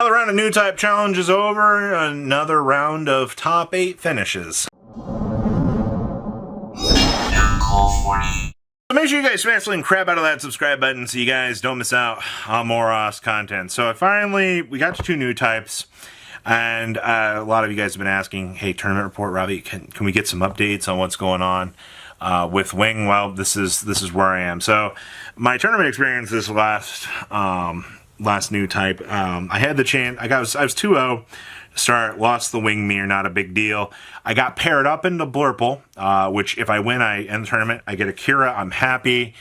Another round of Newtype challenge is over. Another round of top 8 finishes. So make sure you guys smash the link crap out of that subscribe button so you guys don't miss out on more content. So we got to 2 new types, and a lot of you guys have been asking, hey, tournament report, Robbie, can we get some updates on what's going on with Wing? Well, this is where I am. So my tournament experience this last new type, I had the chance. I was 2-0 to start, lost the wing mirror, not a big deal. I got paired up into Blurple, which if I win, I end the tournament. I get a Kira, I'm happy.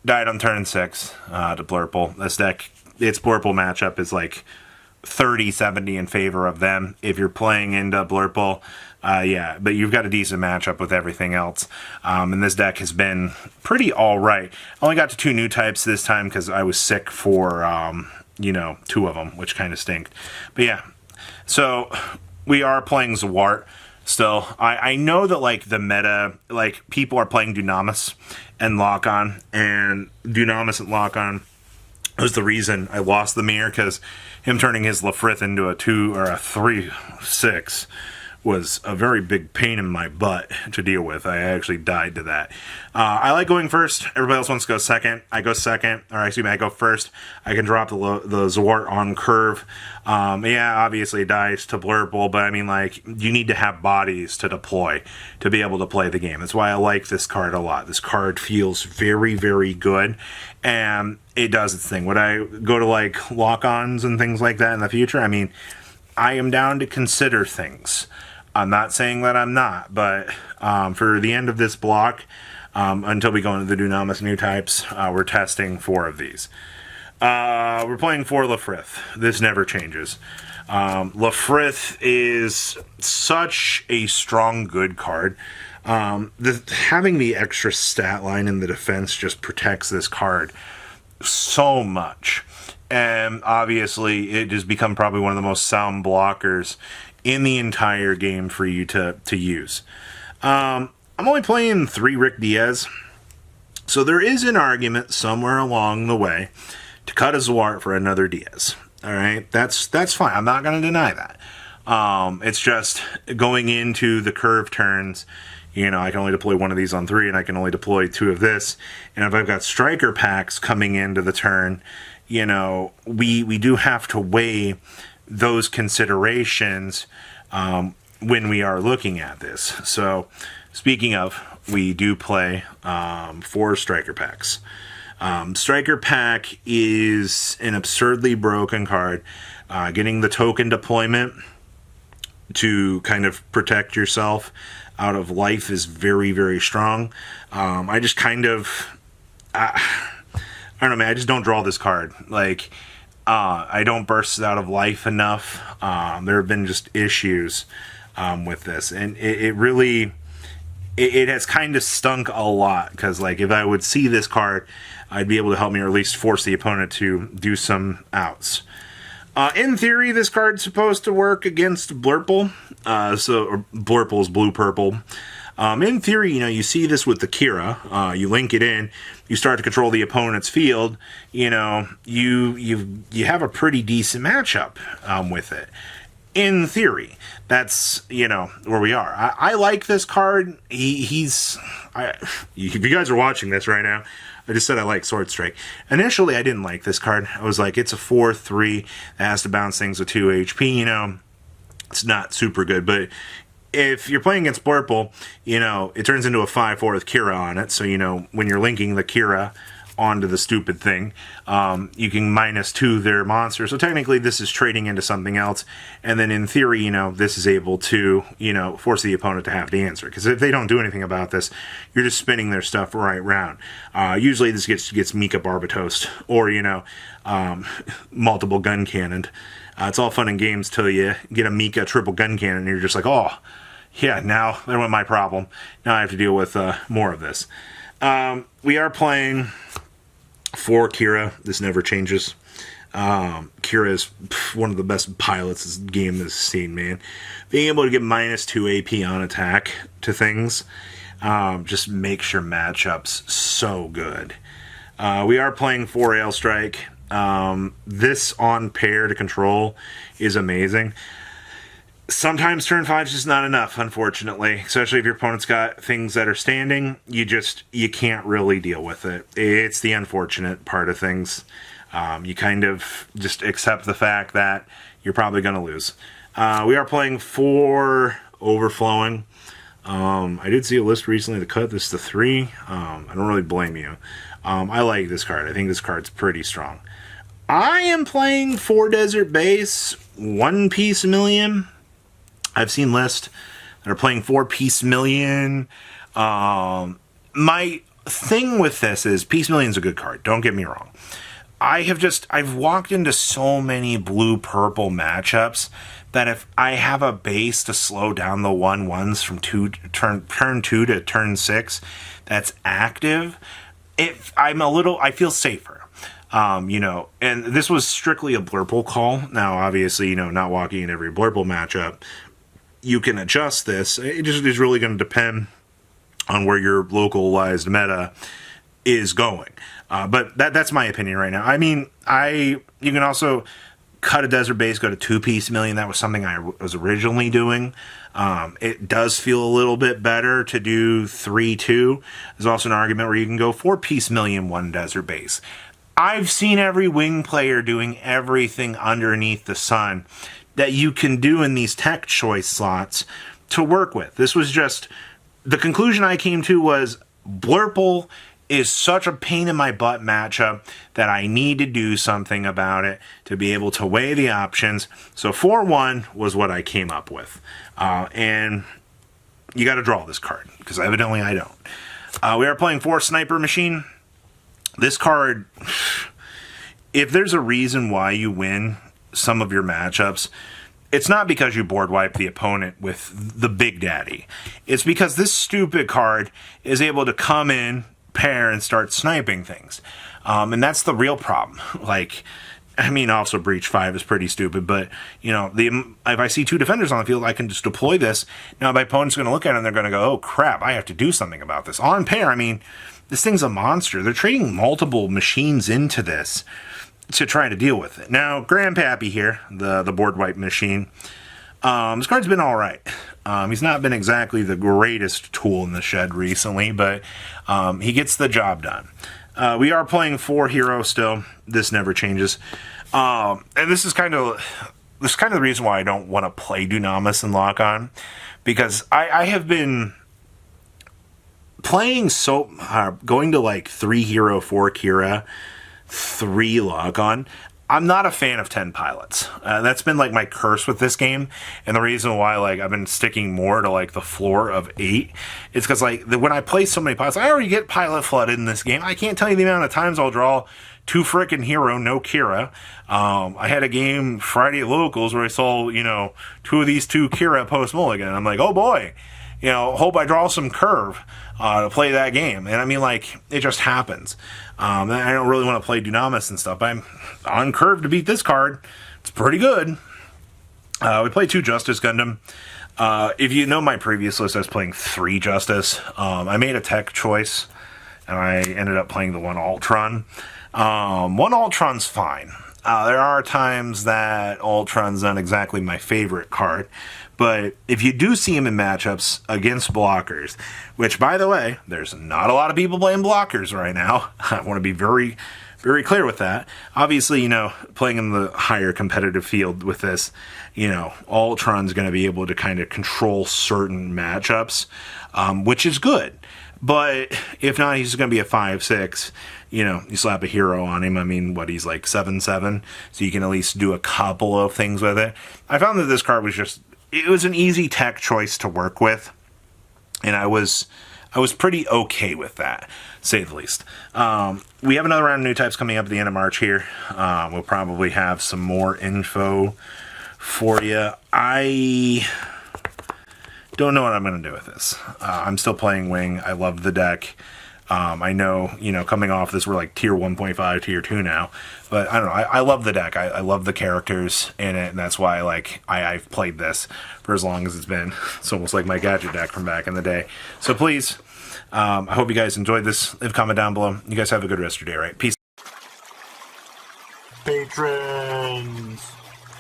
Died on turn 6 to Blurple. This deck, its Blurple matchup is like 30-70 in favor of them. If you're playing into Blurple, yeah, but you've got a decent matchup with everything else. And this deck has been pretty alright. I only got to 2 new types this time because I was sick for, 2 of them, which kind of stinked. But yeah, so we are playing Zwart still. I know that, like, the meta, like, people are playing Dunamis and Lock-On, and Dunamis and Lock-On was the reason I lost the mirror, because him turning his Lafrith into a 2 or a 3/6 was a very big pain in my butt to deal with. I actually died to that. I like going first. Everybody else wants to go second. I go second, or excuse me, I go first. I can drop the Zwart on curve. Yeah, obviously it dies to Blurple, but I mean, like, you need to have bodies to deploy to be able to play the game. That's why I like this card a lot. This card feels very, very good, and it does its thing. Would I go to, like, lock-ons and things like that in the future? I mean, I am down to consider things. I'm not saying that I'm not, but for the end of this block, until we go into the Dunamis new types, we're testing 4 of these. We're playing 4 Lafrith. This never changes. Lafrith is such a strong, good card. Having the extra stat line in the defense just protects this card so much. And obviously, it has become probably one of the most sound blockers in the entire game for you to use. I'm only playing 3 Rick Diaz, so there is an argument somewhere along the way to cut a Zwart for another Diaz. All right, that's fine. I'm not going to deny that. It's just going into the curve turns. I can only deploy 1 of these on 3, and I can only deploy 2 of this. And if I've got striker packs coming into the turn, we do have to weigh those considerations when we are looking at this. So, speaking of, we do play 4 striker packs. Striker pack is an absurdly broken card. Getting the token deployment to kind of protect yourself out of life is very, very strong. I just kind of, I don't know, man, I just don't draw this card. Like, I don't burst out of life enough. There have been just issues with this, and it really has kind of stunk a lot, because, like, if I would see this card, I'd be able to help me, or at least force the opponent to do some outs. In theory, this card's supposed to work against Blurple. Or Blurple is blue-purple. In theory, you see this with the Kira. You link it in, you start to control the opponent's field. You have a pretty decent matchup with it. In theory, that's where we are. I like this card. If you guys are watching this right now, I just said I like Sword Strike. Initially, I didn't like this card. I was like, it's a 4/3 that has to bounce things with 2 HP. It's not super good, but if you're playing against Blurple, it turns into a 5/4 with Kira on it. So, when you're linking the Kira onto the stupid thing, you can -2 their monster. So technically, this is trading into something else. And then in theory, this is able to, force the opponent to have to answer. Because if they don't do anything about this, you're just spinning their stuff right round. Usually this gets Mika Barbatos or, multiple gun cannon. It's all fun and games till you get a Mika triple gun cannon and you're just like, oh, yeah, now there went my problem. Now I have to deal with more of this. We are playing 4 Kira. This never changes. Kira is one of the best pilots this game has seen, man. Being able to get -2 AP on attack to things just makes your matchups so good. We are playing 4 Ale Strike. This on pair to control is amazing. Sometimes turn 5 is just not enough, unfortunately. Especially if your opponent's got things that are standing, you can't really deal with it. It's the unfortunate part of things. You kind of just accept the fact that you're probably going to lose. We are playing 4 Overflowing. I did see a list recently to cut this to 3. I don't really blame you. I like this card. I think this card's pretty strong. I am playing 4 Desert Base, 1 Piece Million. I've seen lists that are playing 4 Piece Million. My thing with this is Piece Million's a good card. Don't get me wrong. I've walked into so many blue-purple matchups that if I have a base to slow down the 1/1s from turn 2 to turn 6 that's active, I feel safer. And this was strictly a blurple call. Now, obviously, not walking in every blurple matchup, you can adjust this. It just is really going to depend on where your localized meta is going. But that's my opinion right now. I mean, you can also cut a Desert Base, go to 2 Piece Million. That was something I was originally doing. It does feel a little bit better to do 3-2. There's also an argument where you can go 4 Piece Million, 1 Desert Base. I've seen every wing player doing everything underneath the sun that you can do in these tech choice slots to work with. This was just, the conclusion I came to was Blurple is such a pain in my butt matchup that I need to do something about it to be able to weigh the options. So 4-1 was what I came up with. And you got to draw this card, because evidently I don't. We are playing 4 Sniper Machine. This card, if there's a reason why you win some of your matchups, it's not because you board wipe the opponent with the Big Daddy. It's because this stupid card is able to come in, pair, and start sniping things. And that's the real problem. Also Breach 5 is pretty stupid, but, if I see 2 defenders on the field, I can just deploy this. Now, my opponent's going to look at it and they're going to go, oh, crap, I have to do something about this. On pair, this thing's a monster. They're trading multiple machines into this to try to deal with it. Now, Grandpappy here, the board wipe machine, this card's been all right. He's not been exactly the greatest tool in the shed recently, but he gets the job done. We are playing 4 Hero still. This never changes. And this is kind of the reason why I don't want to play Dunamis and Lock On, because I have been playing going to 3 Hero, 4 Kira, 3 Lock On. I'm not a fan of 10 pilots. That's been my curse with this game, and the reason why I've been sticking more to the floor of 8 is because when I play so many pilots, I already get pilot flooded in this game. I can't tell you the amount of times I'll draw 2 frickin' Hero, no Kira. I had a game Friday at Locals where I saw 2 of these 2 Kira post mulligan. I'm like, oh boy, hope I draw some curve to play that game. And it just happens. I don't really want to play Dunamis and stuff, but I'm on curve to beat this card. It's pretty good. We play 2 Justice Gundam. If you know my previous list, I was playing 3 Justice. I made a tech choice, and I ended up playing the 1 Ultron. 1 Ultron's fine. There are times that Ultron's not exactly my favorite card, but if you do see him in matchups against blockers, which, by the way, there's not a lot of people playing blockers right now. I want to be very, very clear with that. Obviously, playing in the higher competitive field with this, Ultron's going to be able to kind of control certain matchups, which is good. But if not, he's going to be a 5-6. You slap a Hero on him. He's 7-7, so you can at least do a couple of things with it. I found that this card was it was an easy tech choice to work with, and I was pretty okay with that, to say the least. We have another round of Newtypes coming up at the end of March here. We'll probably have some more info for you. I don't know what I'm going to do with this. I'm still playing Wing. I love the deck. I know, coming off this, we're tier 1.5, tier 2 now. But I don't know. I love the deck. I love the characters in it, and that's why I've played this for as long as it's been. It's almost like my gadget deck from back in the day. So please, I hope you guys enjoyed this. Leave a comment down below. You guys have a good rest of your day, right? Peace. patrons.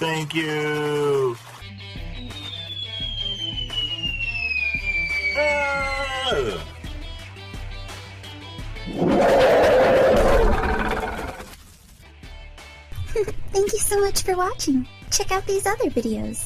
Thank you. Thank you so much for watching. Check out these other videos.